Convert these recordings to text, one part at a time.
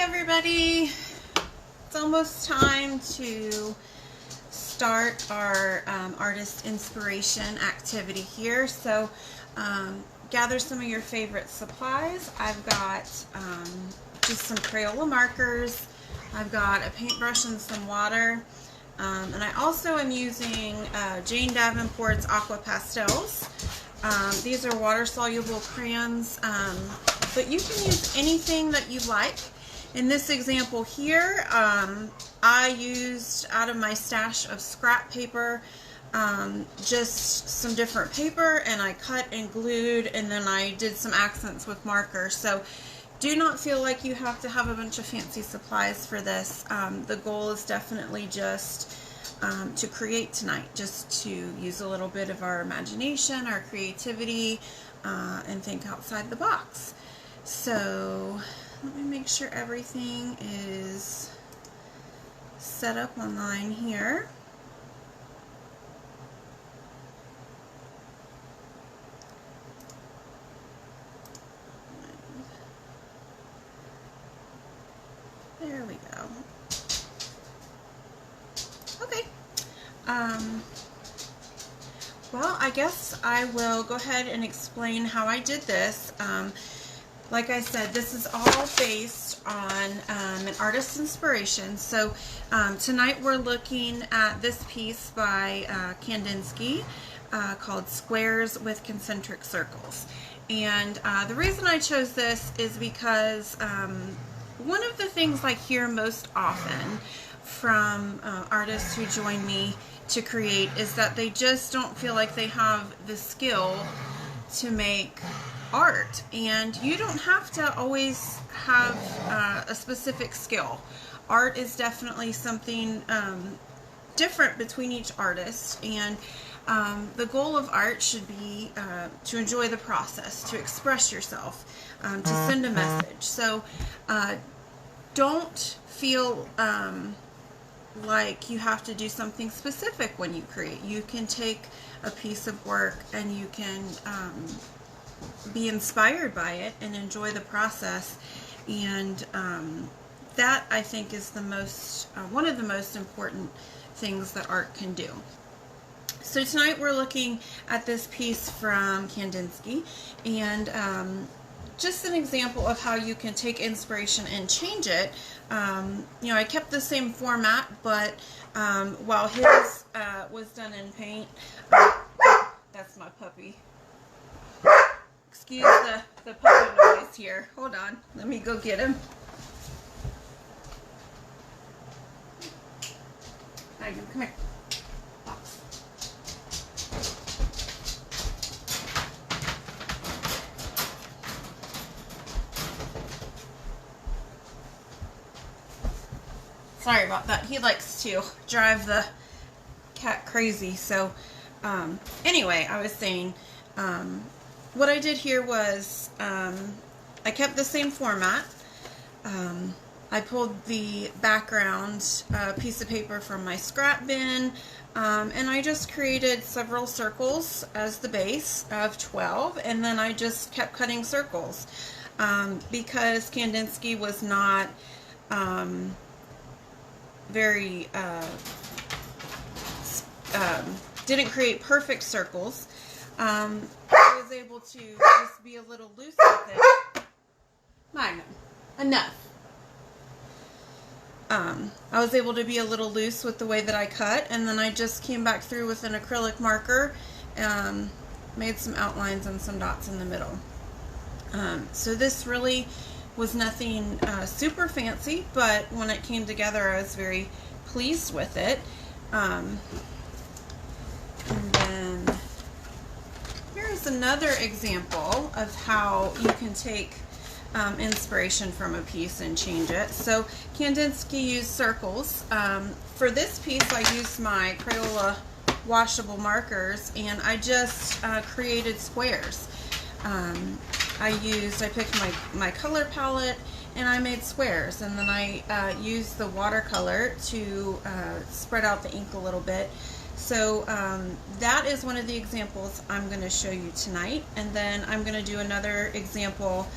everybody. It's almost time to start our artist inspiration activity here. So gather some of your favorite supplies. I've got just some Crayola markers. I've got a paintbrush and some water. And I also am using Jane Davenport's Aqua Pastels. These are water-soluble crayons, but you can use anything that you like. In this example here, I used out of my stash of scrap paper just some different paper, and I cut and glued, and then I did some accents with markers. So do not feel like you have to have a bunch of fancy supplies for this. The goal is definitely just to create tonight, just to use a little bit of our imagination, our creativity, and think outside the box. So let me make sure everything is set up online here. There we go. Okay. Well, I guess I will go ahead and explain how I did this. Like I said, this is all based on an artist's inspiration. So tonight we're looking at this piece by Kandinsky called Squares with Concentric Circles. And the reason I chose this is because one of the things I hear most often from artists who join me to create is that they just don't feel like they have the skill to make art. And you don't have to always have a specific skill. Art is definitely something different between each artist, and the goal of art should be to enjoy the process, to express yourself, to send a message. So don't feel like you have to do something specific when you create. You can take a piece of work and you can be inspired by it and enjoy the process, and that, I think, is the most one of the most important things that art can do. So tonight we're looking at this piece from Kandinsky, and just an example of how you can take inspiration and change it. You know, I kept the same format, but while his was done in paint, that's my puppy. Excuse the puppy noise here. Hold on. Let me go get him. Hi, come here. Sorry about that. He likes to drive the cat crazy. So anyway, I was saying, what I did here was I kept the same format. I pulled the background piece of paper from my scrap bin, and I just created several circles as the base of 12, and then I just kept cutting circles because Kandinsky was not very didn't create perfect circles. I was able to just be a little loose with it. Magnum, enough. I was able to be a little loose with the way that I cut, and then I just came back through with an acrylic marker, made some outlines and some dots in the middle. So this really was nothing super fancy, but when it came together, I was very pleased with it. And then here's another example of how you can take inspiration from a piece and change it. So Kandinsky used circles. For this piece, I used my Crayola washable markers, and I just created squares. I picked my color palette and I made squares, and then I used the watercolor to spread out the ink a little bit. So that is one of the examples I'm going to show you tonight, and then I'm going to do another example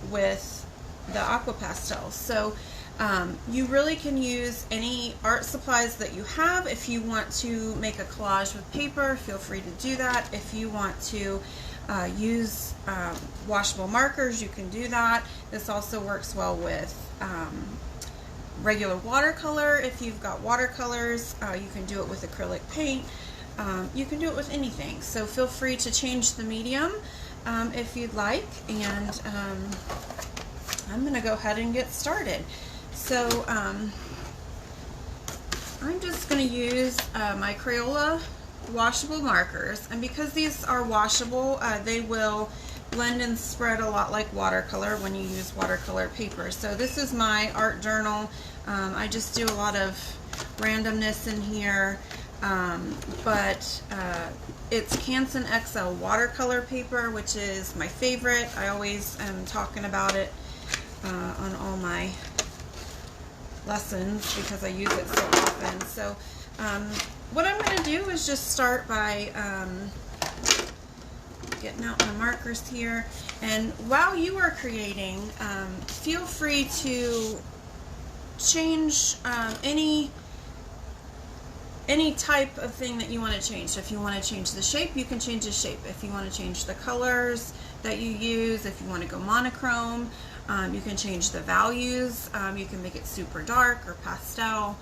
with the aqua pastels. So you really can use any art supplies that you have. If you want to make a collage with paper, feel free to do that. If you want to use washable markers, you can do that. This also works well with regular watercolor. If you've got watercolors, you can do it with acrylic paint. You can do it with anything. So feel free to change the medium if you'd like. And I'm going to go ahead and get started. So I'm just going to use my Crayola washable markers, and because these are washable, they will blend and spread a lot like watercolor when you use watercolor paper. So this is my art journal. I just do a lot of randomness in here, but it's Canson XL watercolor paper, which is my favorite. I always am talking about it on all my lessons because I use it so often. So what I'm going to do is just start by getting out my markers here, and while you are creating, feel free to change any type of thing that you want to change. So if you want to change the shape, you can change the shape. If you want to change the colors that you use, if you want to go monochrome, you can change the values. You can make it super dark or pastel.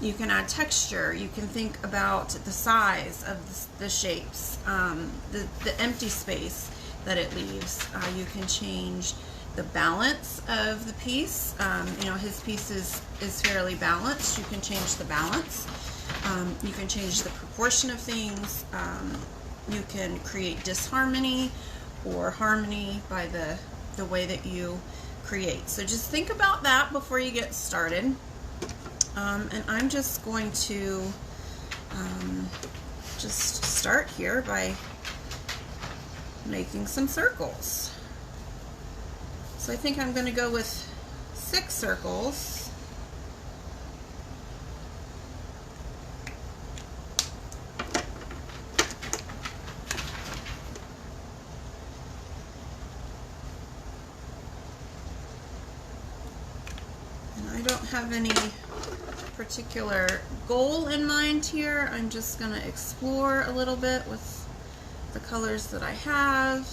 You can add texture. You can think about the size of the shapes, the empty space that it leaves. You can change the balance of the piece. You know, his piece is fairly balanced. You can change the balance. You can change the proportion of things. You can create disharmony or harmony by the way that you create. So just think about that before you get started. And I'm just going to just start here by making some circles. So I think I'm going to go with 6 circles. And I don't have any particular goal in mind here. I'm just going to explore a little bit with the colors that I have.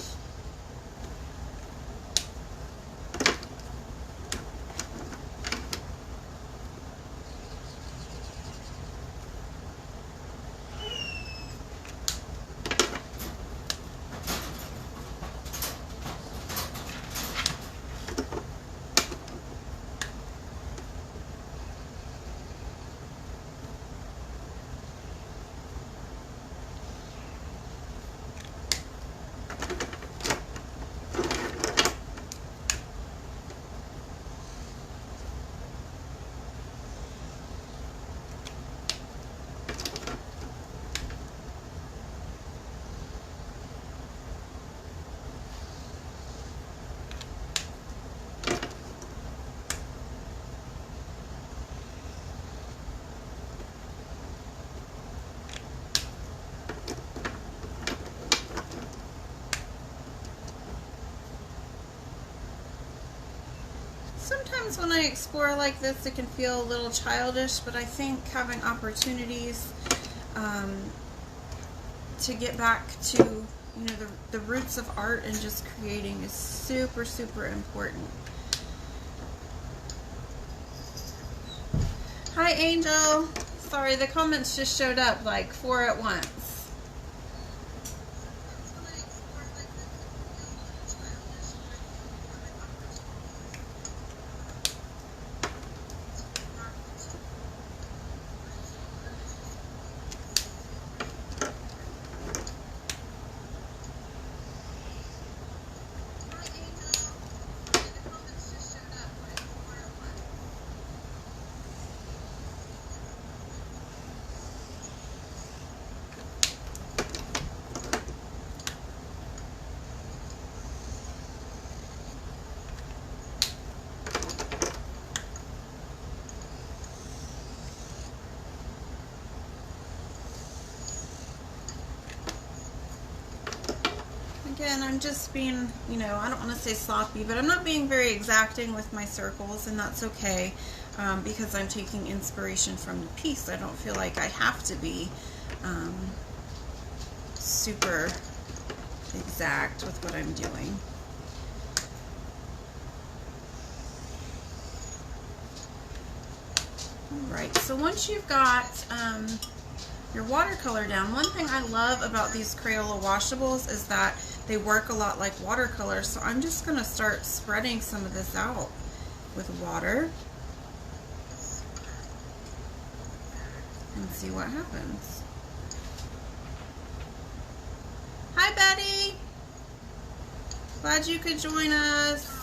Sometimes when I explore like this, it can feel a little childish, but I think having opportunities to get back to, you know, the roots of art and just creating is super, super important. Hi, Angel. Sorry, the comments just showed up like 4 at once. Again, I'm just being, you know, I don't want to say sloppy, but I'm not being very exacting with my circles, and that's okay, because I'm taking inspiration from the piece. I don't feel like I have to be super exact with what I'm doing. Alright, so once you've got your watercolor down, one thing I love about these Crayola washables is that they work a lot like watercolor, so I'm just going to start spreading some of this out with water and see what happens. Hi Betty! Glad you could join us.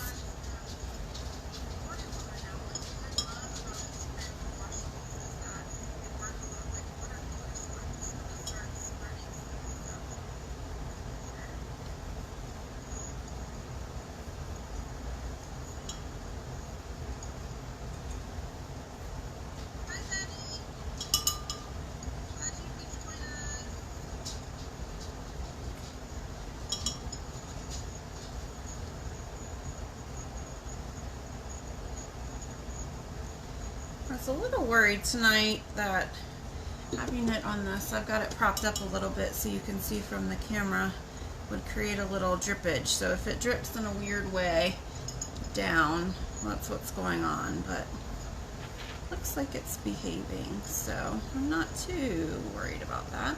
I was a little worried tonight that having it on this, I've got it propped up a little bit so you can see from the camera, would create a little drippage. So if it drips in a weird way down, that's what's going on, but looks like it's behaving, so I'm not too worried about that.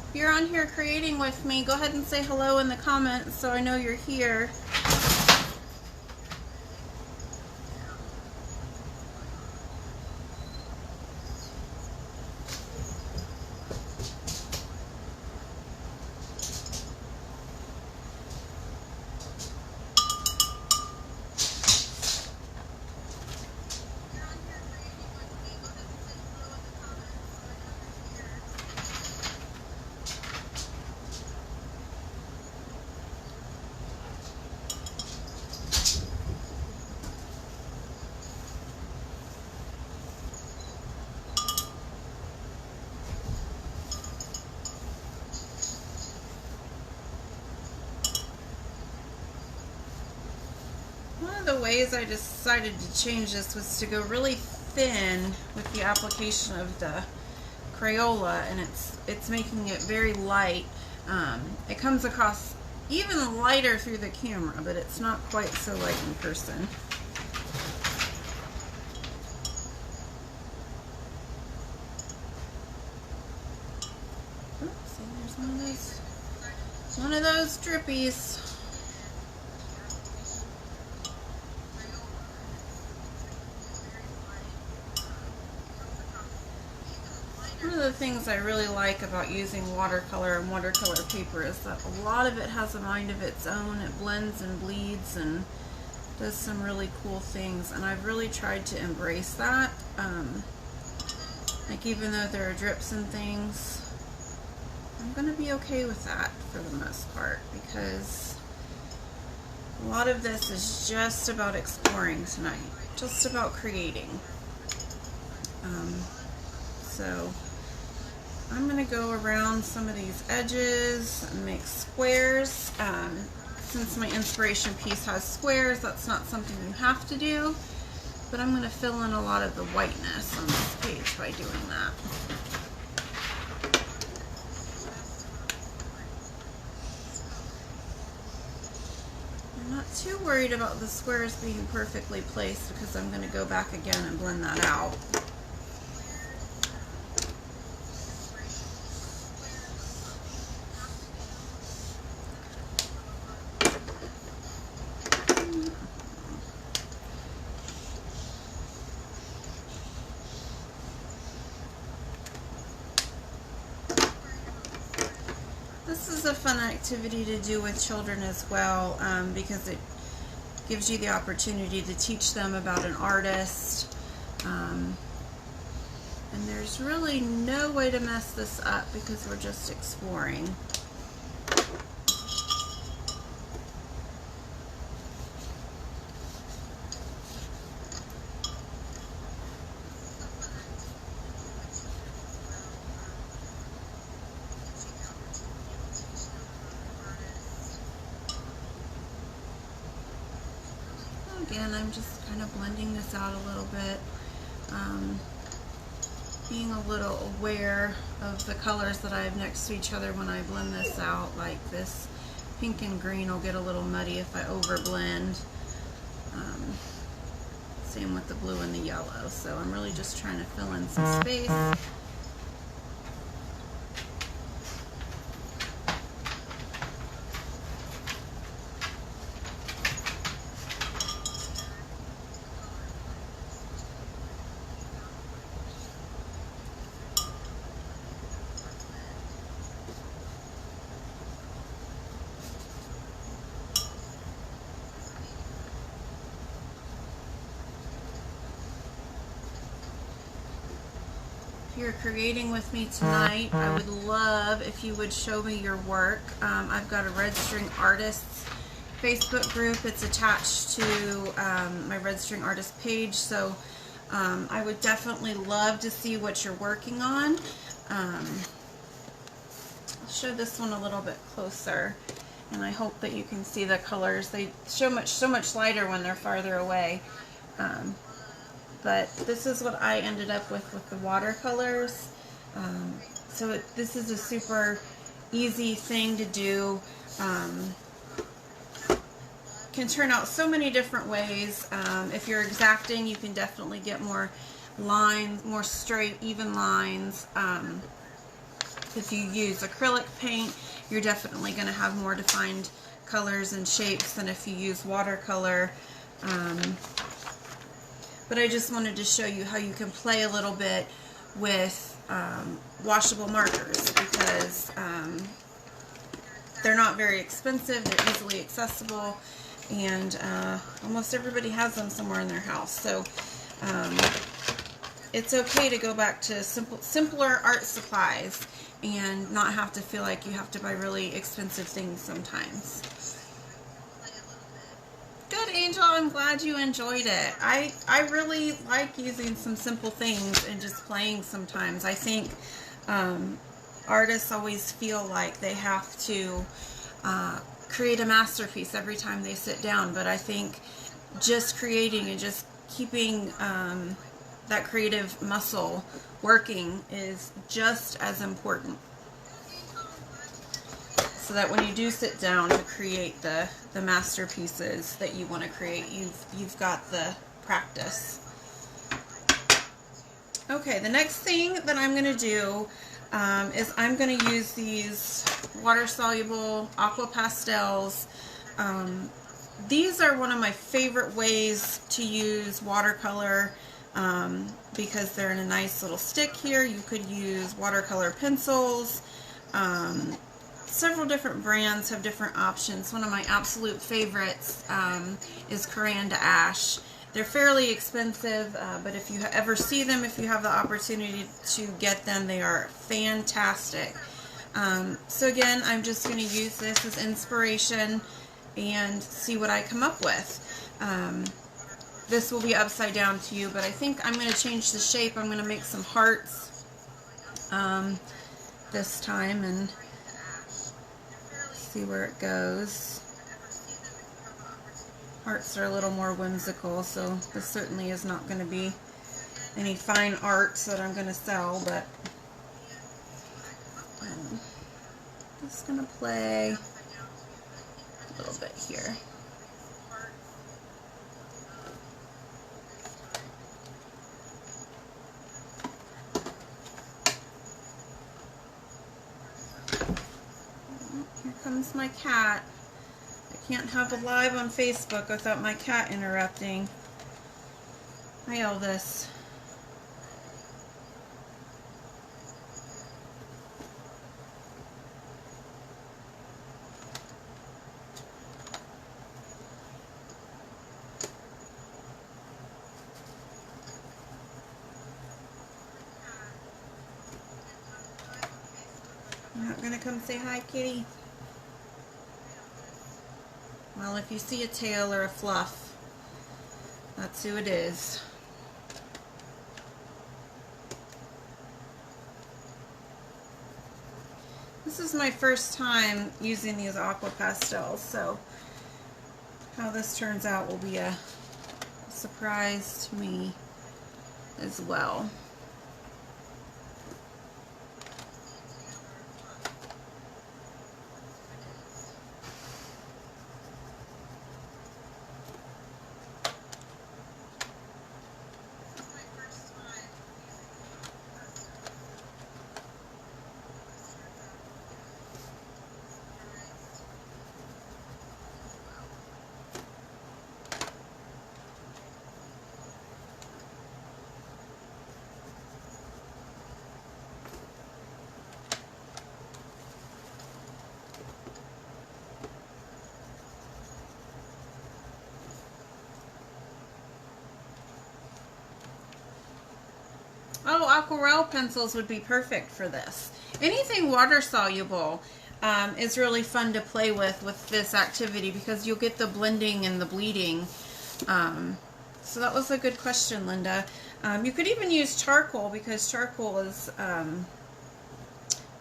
If you're on here creating with me, go ahead and say hello in the comments so I know you're here. One of the ways I decided to change this was to go really thin with the application of the Crayola, and it's making it very light. It comes across even lighter through the camera, but it's not quite so light in person. Oops, see, there's one of those drippies. One of the things I really like about using watercolor and watercolor paper is that a lot of it has a mind of its own. It blends and bleeds and does some really cool things, and I've really tried to embrace that. Like, even though there are drips and things, I'm going to be okay with that for the most part, because a lot of this is just about exploring tonight, just about creating. So I'm going to go around some of these edges and make squares. Since my inspiration piece has squares, that's not something you have to do, but I'm going to fill in a lot of the whiteness on this page by doing that. I'm not too worried about the squares being perfectly placed because I'm going to go back again and blend that out. This is a fun activity to do with children as well, because it gives you the opportunity to teach them about an artist. And there's really no way to mess this up because we're just exploring. Again, I'm just kind of blending this out a little bit, being a little aware of the colors that I have next to each other when I blend this out. Like this pink and green will get a little muddy if I overblend. Same with the blue and the yellow. So I'm really just trying to fill in some space. If you're creating with me tonight, I would love if you would show me your work. I've got a Red String Artists Facebook group. It's attached to my Red String Artist page, so I would definitely love to see what you're working on. I'll show this one a little bit closer, and I hope that you can see the colors. They show so much lighter when they're farther away. But this is what I ended up with the watercolors. So this is a super easy thing to do. Can turn out so many different ways. If you're exacting, you can definitely get more lines, more straight, even lines. If you use acrylic paint, you're definitely going to have more defined colors and shapes than if you use watercolor. But I just wanted to show you how you can play a little bit with washable markers, because they're not very expensive, they're easily accessible, and almost everybody has them somewhere in their house. So it's okay to go back to simpler art supplies and not have to feel like you have to buy really expensive things sometimes. Good, Angel. I'm glad you enjoyed it. I really like using some simple things and just playing sometimes. I think artists always feel like they have to create a masterpiece every time they sit down, but I think just creating and just keeping that creative muscle working is just as important, so that when you do sit down to create the masterpieces that you want to create, you've got the practice. Okay, the next thing that I'm going to do is I'm going to use these water-soluble aqua pastels. These are one of my favorite ways to use watercolor, because they're in a nice little stick here. You could use watercolor pencils. Several different brands have different options. One of my absolute favorites is Crayon to Ash. They're fairly expensive, but if you ever see them, if you have the opportunity to get them, they are fantastic. So again, I'm just going to use this as inspiration and see what I come up with. This will be upside down to you, but I think I'm going to change the shape. I'm going to make some hearts this time and see where it goes. Hearts are a little more whimsical, so this certainly is not going to be any fine art that I'm going to sell, but I'm just going to play a little bit here. Here comes my cat. I can't have a live on Facebook without my cat interrupting. Hi, Elvis. You're not gonna come say hi, kitty? Well, if you see a tail or a fluff, that's who it is. This is my first time using these aqua pastels, so how this turns out will be a surprised me as well. Oh, aquarelle pencils would be perfect for this. Anything water soluble is really fun to play with this activity because you'll get the blending and the bleeding. So that was a good question, Linda. You could even use charcoal because charcoal is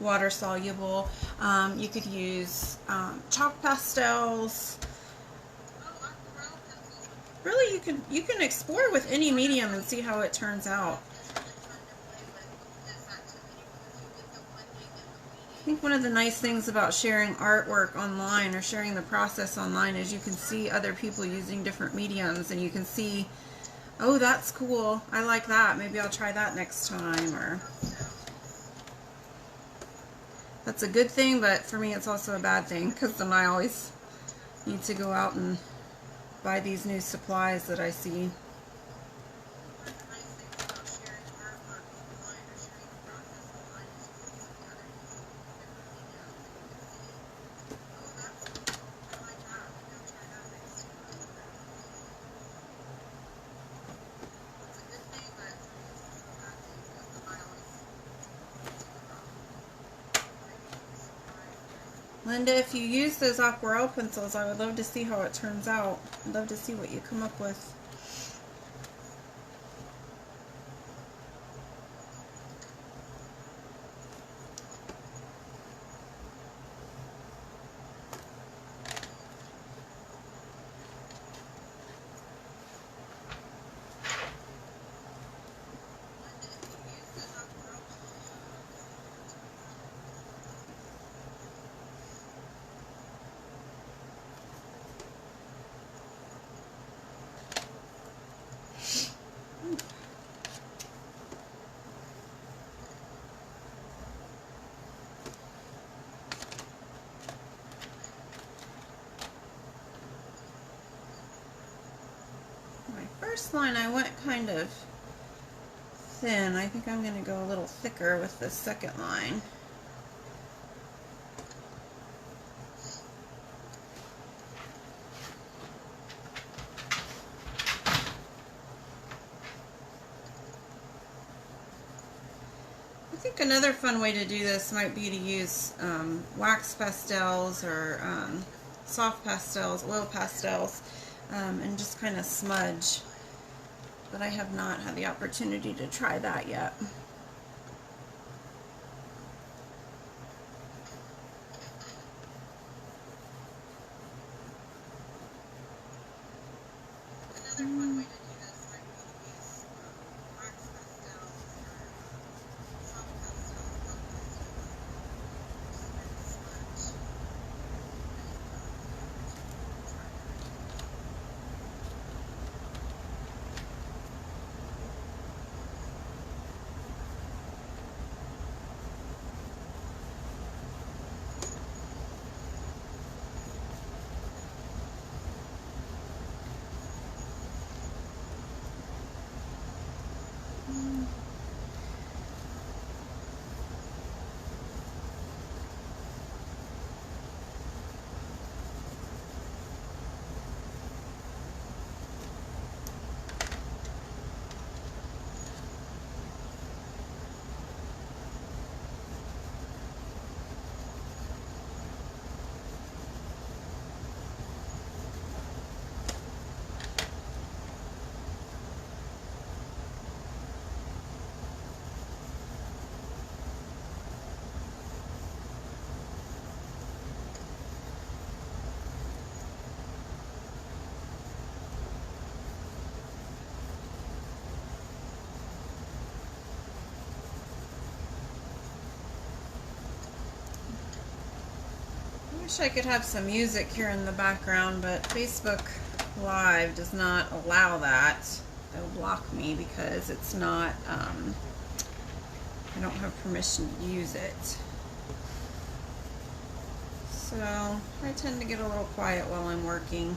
water soluble. You could use chalk pastels. Really, you can explore with any medium and see how it turns out. I think one of the nice things about sharing artwork online or sharing the process online is you can see other people using different mediums and you can see, oh, that's cool, I like that, maybe I'll try that next time. Or that's a good thing, but for me it's also a bad thing because then I always need to go out and buy these new supplies that I see. Linda, if you use those aquarelle pencils, I would love to see how it turns out. I'd love to see what you come up with. First line I went kind of thin. I think I'm going to go a little thicker with the second line. I think another fun way to do this might be to use wax pastels or soft pastels, oil pastels, and just kind of smudge. But I have not had the opportunity to try that yet. Another fun way to do this might be to use wax pastels or soft pastels, smudge. Wish I could have some music here in the background, but Facebook Live does not allow that. They'll block me because it's not, I don't have permission to use it. So I tend to get a little quiet while I'm working.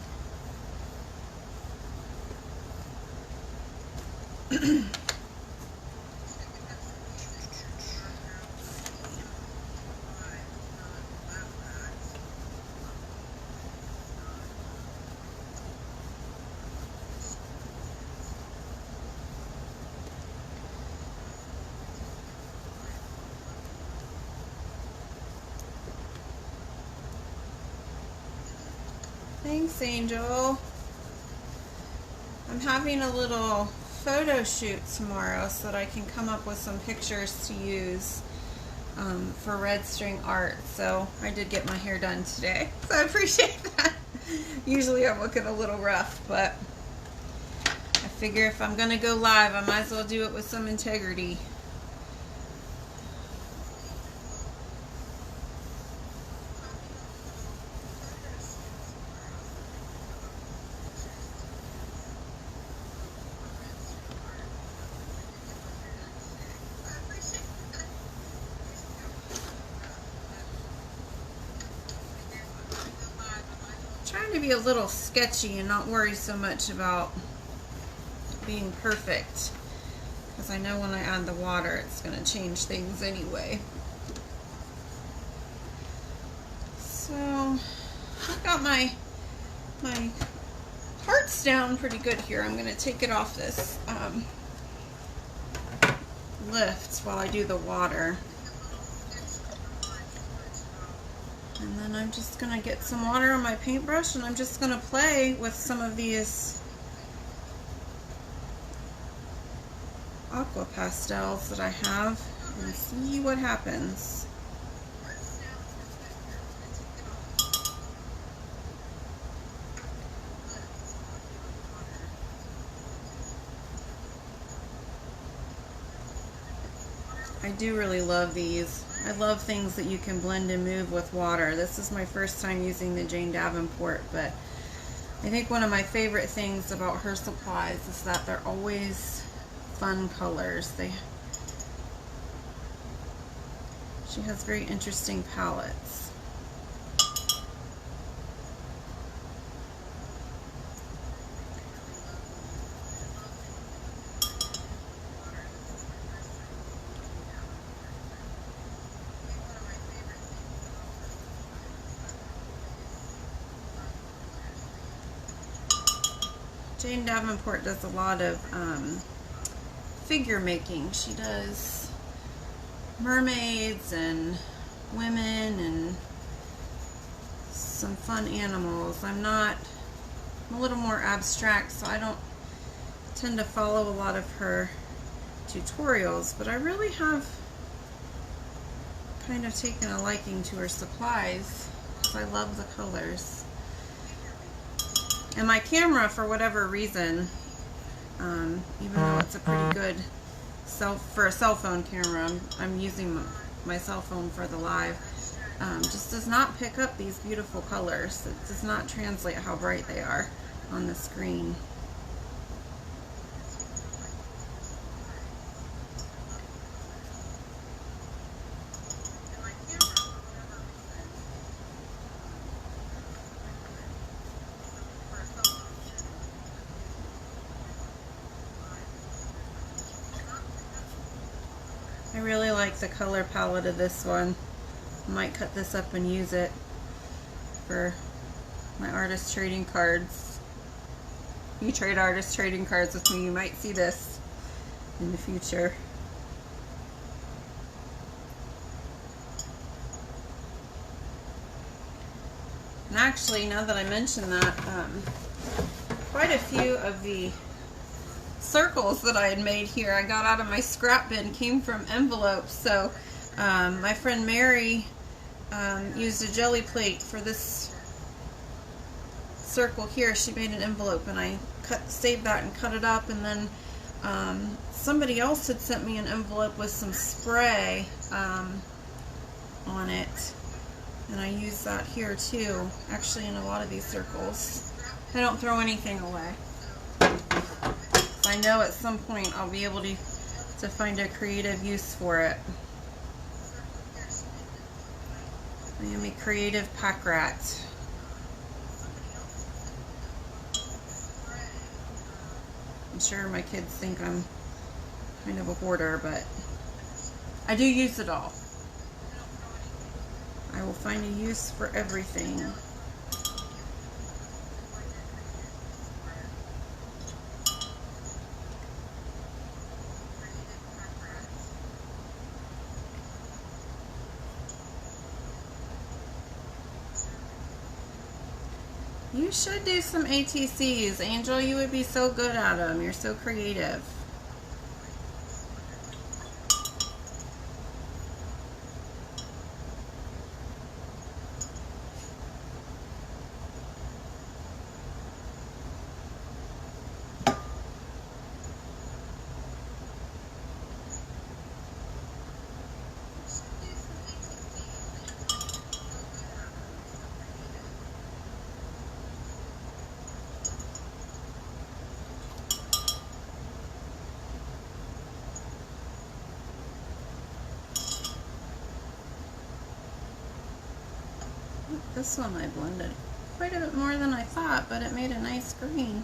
Thanks, Angel. I'm having a little photo shoot tomorrow so that I can come up with some pictures to use for red string art. So I did get my hair done today, so I appreciate that. Usually I'm looking a little rough, but I figure if I'm going to go live, I might as well do it with some integrity. Trying to be a little sketchy and not worry so much about being perfect, because I know when I add the water it's going to change things anyway. So I've got my hearts down pretty good here. I'm going to take it off this lift while I do the water. And then I'm just going to get some water on my paintbrush, and I'm just going to play with some of these aqua pastels that I have and see what happens. I do really love these. I love things that you can blend and move with water. This is my first time using the Jane Davenport, but I think one of my favorite things about her supplies is that they're always fun colors. She has very interesting palettes. Jane Davenport does a lot of figure making. She does mermaids and women and some fun animals. I'm a little more abstract, so I don't tend to follow a lot of her tutorials, but I really have kind of taken a liking to her supplies because I love the colors. And my camera, for whatever reason, even though it's a pretty good for a cell phone camera, I'm using my cell phone for the live, just does not pick up these beautiful colors. It does not translate how bright they are on the screen. I really like the color palette of this one. I might cut this up and use it for my artist trading cards. If you trade artist trading cards with me, you might see this in the future. And actually, now that I mention that, quite a few of the circles that I had made here I got out of my scrap bin came from envelopes. So my friend Mary used a jelly plate for this circle here. She made an envelope and I saved that and cut it up, and then somebody else had sent me an envelope with some spray on it, And I use that here too, actually in a lot of these circles. I don't throw anything away. I know at some point I'll be able to find a creative use for it. I am a creative pack rat. I'm sure my kids think I'm kind of a hoarder, but I do use it all. I will find a use for everything. You should do some ATCs. Angel, you would be so good at them. You're so creative. This one I blended quite a bit more than I thought, but it made a nice green.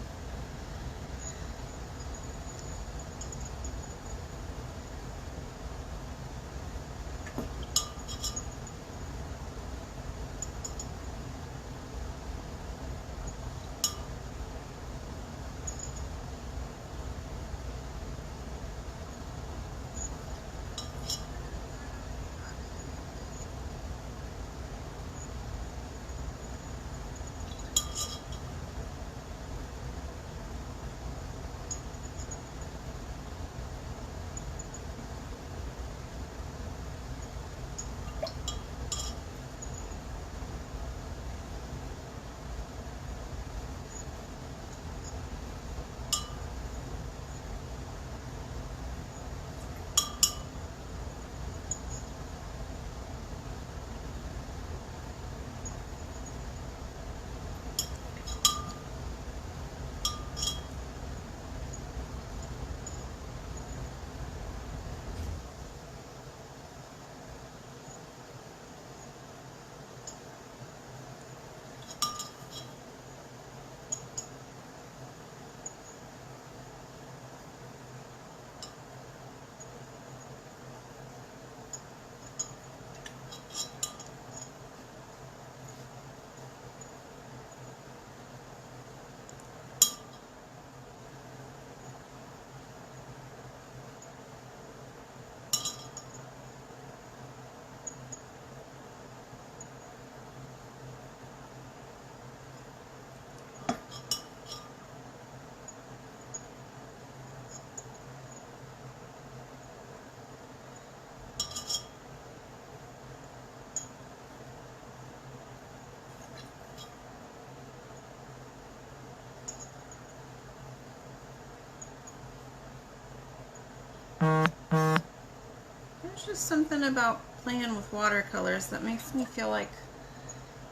There's just something about playing with watercolors that makes me feel like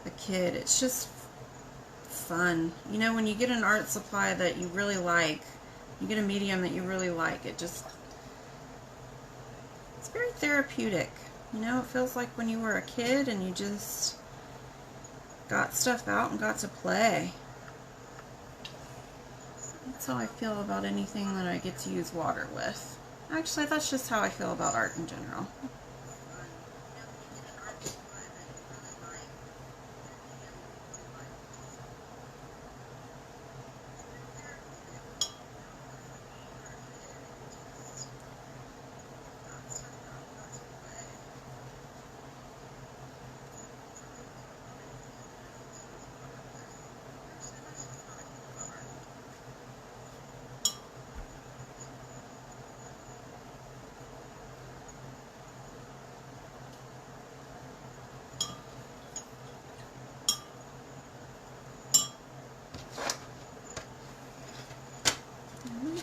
a kid. It's just fun. You know, when you get an art supply that you really like, you get a medium that you really like, it's very therapeutic. You know, it feels like when you were a kid and you just got stuff out and got to play. That's how I feel about anything that I get to use water with. Actually, that's just how I feel about art in general.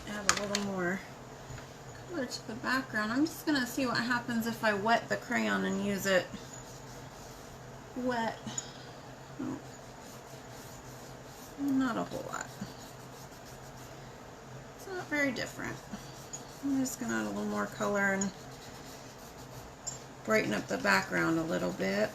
Add a little more color to the background. I'm just going to see what happens if I wet the crayon and use it. wet. Oh, not a whole lot. It's not very different. I'm just going to add a little more color and brighten up the background a little bit.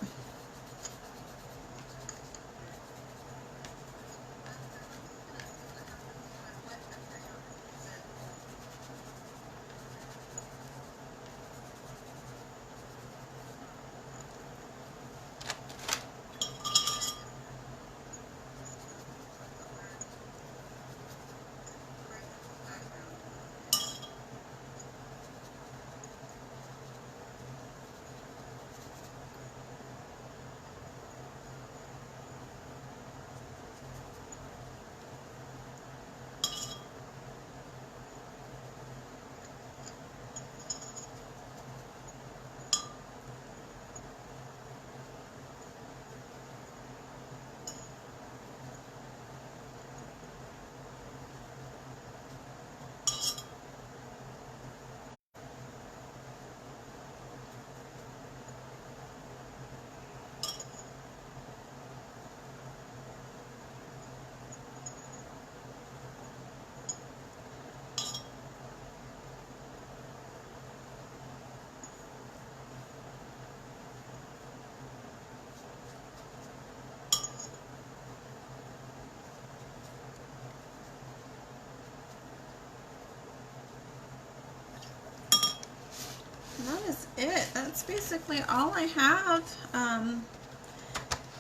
That is it. That's basically all I have.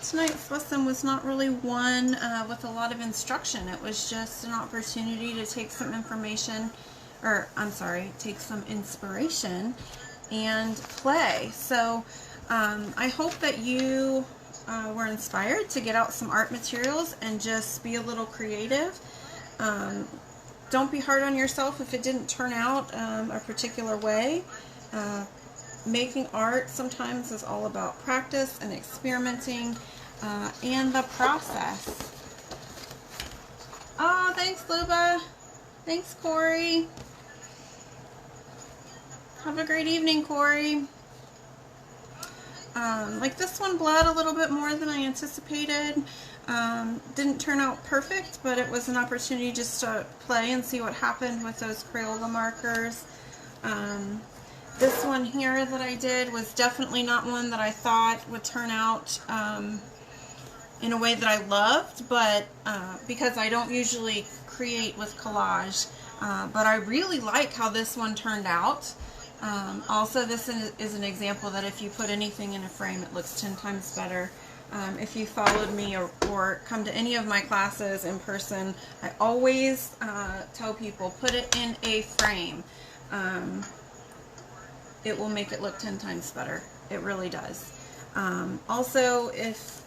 Tonight's lesson was not really one with a lot of instruction. It was just an opportunity to take some information, or I'm sorry, take some inspiration and play. So I hope that you were inspired to get out some art materials and just be a little creative. Don't be hard on yourself if it didn't turn out a particular way. Making art sometimes is all about practice and experimenting and the process. Oh, thanks, Luba. Thanks, Corey. Have a great evening, Corey. Like this one bled a little bit more than I anticipated. Didn't turn out perfect, but it was an opportunity just to play and see what happened with those Crayola markers. This one here that I did was definitely not one that I thought would turn out in a way that I loved, but because I don't usually create with collage, but I really like how this one turned out. Also, this is an example that if you put anything in a frame, it looks 10 times better. If you followed me or come to any of my classes in person, I always tell people, put it in a frame. It will make it look 10 times better. It really does. Also, if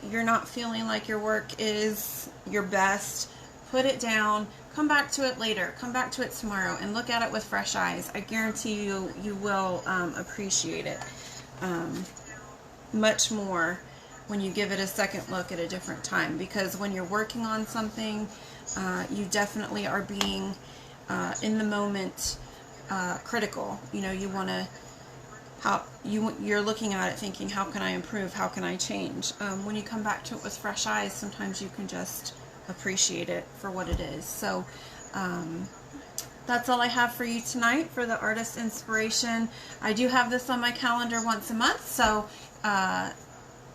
you're not feeling like your work is your best, put it down, come back to it later, come back to it tomorrow, and look at it with fresh eyes. I guarantee you will appreciate it much more when you give it a second look at a different time, because when you're working on something, you definitely are being in the moment critical. You know, you want to, you're looking at it thinking, how can I improve, how can I change? When you come back to it with fresh eyes, sometimes you can just appreciate it for what it is. So that's all I have for you tonight for the artist inspiration. I do have this on my calendar once a month, so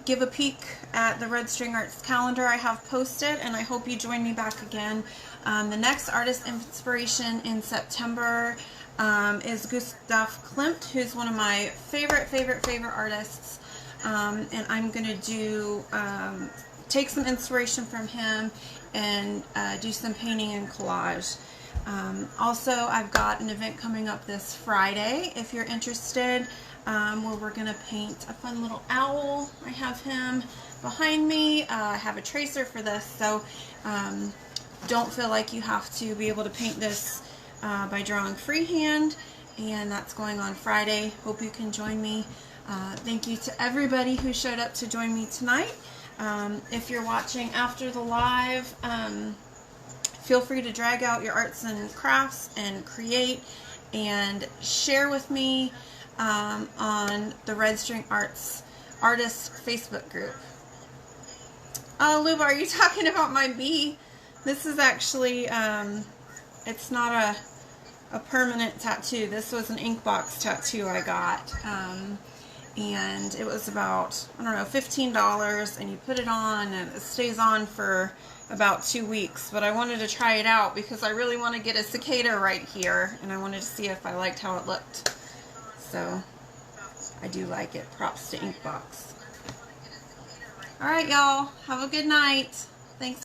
give a peek at the Red String Arts calendar I have posted, and I hope you join me back again. The next artist inspiration in September is Gustav Klimt, who's one of my favorite artists, and I'm going to do take some inspiration from him and do some painting and collage. Also, I've got an event coming up this Friday, if you're interested, where we're going to paint a fun little owl. I have him behind me. I have a tracer for this, so don't feel like you have to be able to paint this by drawing freehand, and that's going on Friday. Hope you can join me. Thank you to everybody who showed up to join me tonight. If you're watching after the live, feel free to drag out your arts and crafts and create and share with me on the Red String Arts artist Facebook group. Oh, Luba, are you talking about my bee? This is actually, it's not a permanent tattoo. This was an ink box tattoo I got. And it was about, I don't know, $15, and you put it on and it stays on for about 2 weeks. But I wanted to try it out because I really want to get a cicada right here, and I wanted to see if I liked how it looked. So I do like it. Props to Inkbox. Alright, y'all. Have a good night.